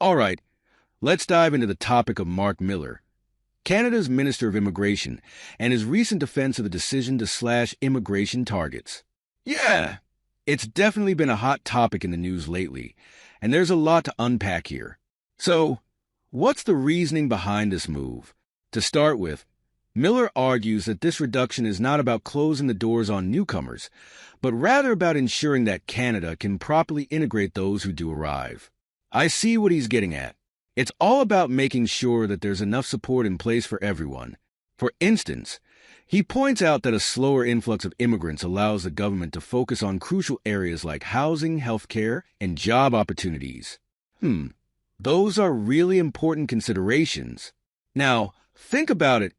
All right, let's dive into the topic of Mark Miller, Canada's Minister of Immigration, and his recent defense of the decision to slash immigration targets. Yeah, it's definitely been a hot topic in the news lately, and there's a lot to unpack here. So, what's the reasoning behind this move? To start with, Miller argues that this reduction is not about closing the doors on newcomers, but rather about ensuring that Canada can properly integrate those who do arrive. I see what he's getting at. It's all about making sure that there's enough support in place for everyone. For instance, he points out that a slower influx of immigrants allows the government to focus on crucial areas like housing, healthcare, and job opportunities. Those are really important considerations. Now, think about it.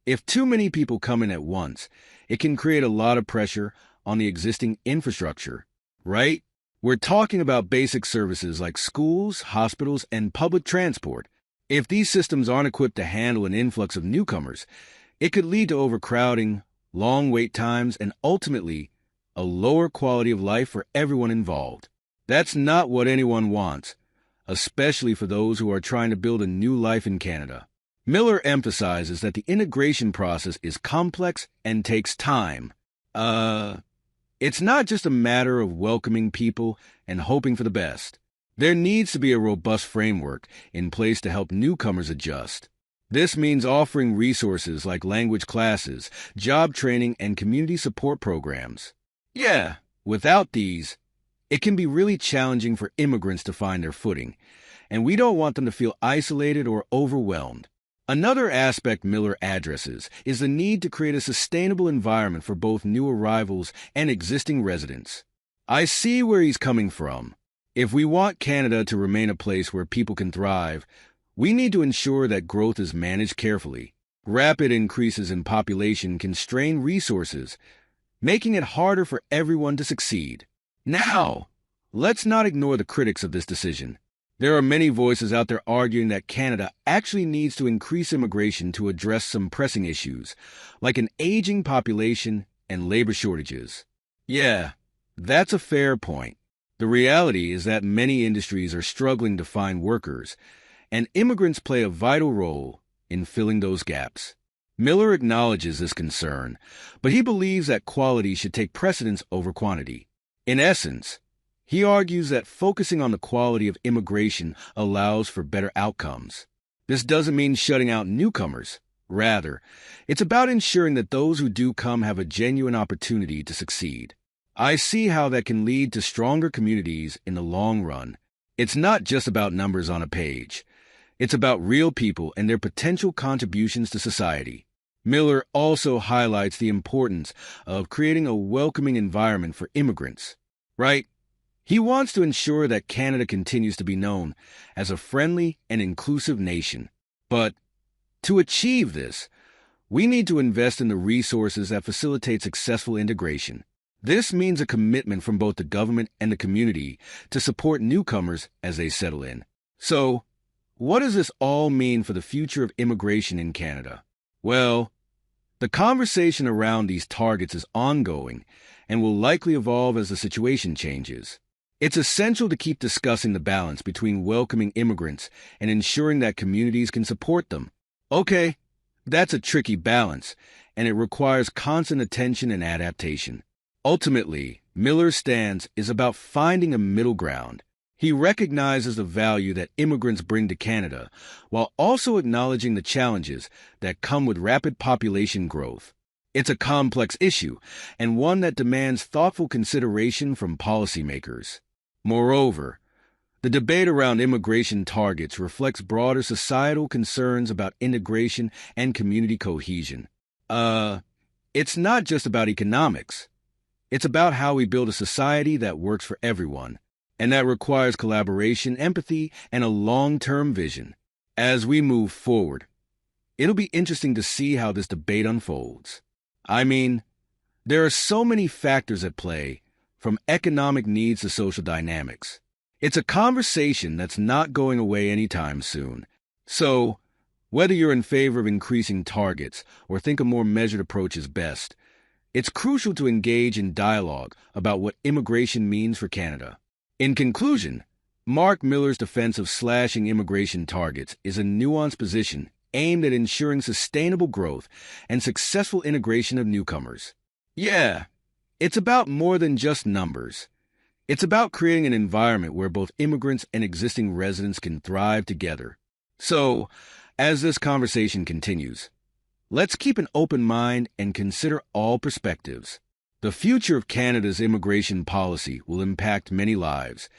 If too many people come in at once, it can create a lot of pressure on the existing infrastructure, right? We're talking about basic services like schools, hospitals, and public transport. If these systems aren't equipped to handle an influx of newcomers, it could lead to overcrowding, long wait times, and ultimately, a lower quality of life for everyone involved. That's not what anyone wants, especially for those who are trying to build a new life in Canada. Miller emphasizes that the integration process is complex and takes time. It's not just a matter of welcoming people and hoping for the best. There needs to be a robust framework in place to help newcomers adjust. This means offering resources like language classes, job training, and community support programs. Yeah, without these, it can be really challenging for immigrants to find their footing, and we don't want them to feel isolated or overwhelmed. Another aspect Miller addresses is the need to create a sustainable environment for both new arrivals and existing residents. I see where he's coming from. If we want Canada to remain a place where people can thrive, we need to ensure that growth is managed carefully. Rapid increases in population can strain resources, making it harder for everyone to succeed. Now, let's not ignore the critics of this decision. There are many voices out there arguing that Canada actually needs to increase immigration to address some pressing issues, like an aging population and labor shortages. Yeah, that's a fair point. The reality is that many industries are struggling to find workers, and immigrants play a vital role in filling those gaps. Miller acknowledges this concern, but he believes that quality should take precedence over quantity. In essence, he argues that focusing on the quality of immigration allows for better outcomes. This doesn't mean shutting out newcomers. Rather, it's about ensuring that those who do come have a genuine opportunity to succeed. I see how that can lead to stronger communities in the long run. It's not just about numbers on a page. It's about real people and their potential contributions to society. Miller also highlights the importance of creating a welcoming environment for immigrants, right? He wants to ensure that Canada continues to be known as a friendly and inclusive nation. But to achieve this, we need to invest in the resources that facilitate successful integration. This means a commitment from both the government and the community to support newcomers as they settle in. So, what does this all mean for the future of immigration in Canada? Well, the conversation around these targets is ongoing and will likely evolve as the situation changes. It's essential to keep discussing the balance between welcoming immigrants and ensuring that communities can support them. Okay, that's a tricky balance, and it requires constant attention and adaptation. Ultimately, Miller's stance is about finding a middle ground. He recognizes the value that immigrants bring to Canada, while also acknowledging the challenges that come with rapid population growth. It's a complex issue, and one that demands thoughtful consideration from policymakers. Moreover, the debate around immigration targets reflects broader societal concerns about integration and community cohesion. It's not just about economics. It's about how we build a society that works for everyone, and that requires collaboration, empathy, and a long-term vision. As we move forward, it'll be interesting to see how this debate unfolds. I mean, there are so many factors at play, from economic needs to social dynamics. It's a conversation that's not going away anytime soon. So, whether you're in favor of increasing targets or think a more measured approach is best, it's crucial to engage in dialogue about what immigration means for Canada. In conclusion, Mark Miller's defense of slashing immigration targets is a nuanced position aimed at ensuring sustainable growth and successful integration of newcomers. Yeah, it's about more than just numbers. It's about creating an environment where both immigrants and existing residents can thrive together. So, as this conversation continues, let's keep an open mind and consider all perspectives. The future of Canada's immigration policy will impact many lives,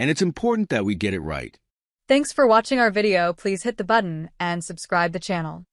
and it's important that we get it right. Thanks for watching our video. Please hit the button and subscribe the channel.